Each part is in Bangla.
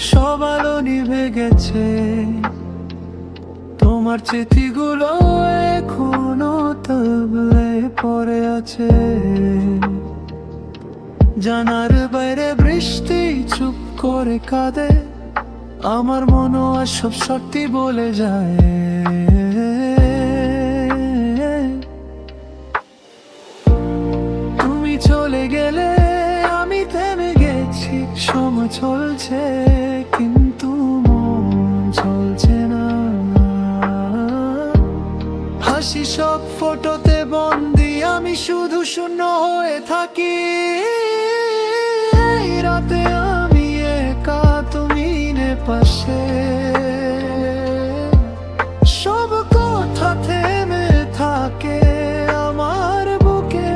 সব আলো নিভে গেছে, তোমার স্মৃতিগুলো এখনো তবলে পড়ে আছে। জানার বাইরে বৃষ্টি চুপ করে কাঁদে, আমার মনও আর সব সত্যি বলে যায়। তুমি চলে গেলে আমি থেমে গেছি, সময় চলছে কিন্তু মন চলছে না। হাসি সব ফটোতে বন্দি, আমি শুধু শূন্য হয়ে থাকি। এই রাতে আমি একা, তুমি নে পাশে, সব কথা থেমে থাকে আমার বুকে।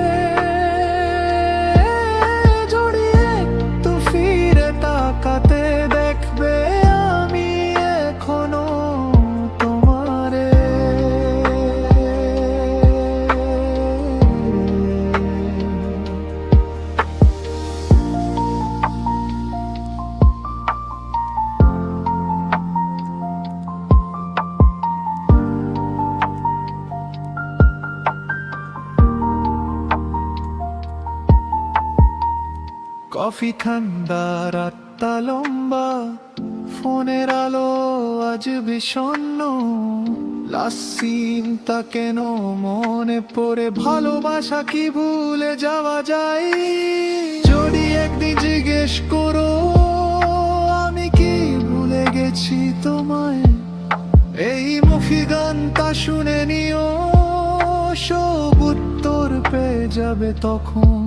জড়িয়ে একটু ফিরে তাকাতে দেখবে আমি এখনো তোমারে। কফি ঠান্ডা, রাতটা লম্বা, ফোনের আলো আজ বিষণ্ণ। লাস্ট সিনটা কেন মনে পড়ে, ভালোবাসা কি ভুলে যাওয়া যায়? যদি একদিন জিজ্ঞেস করো আমি কি ভুলে গেছি তোমায়, এই মুখি গানটা শুনে নিও, সব উত্তর পেয়ে যাবে তখন।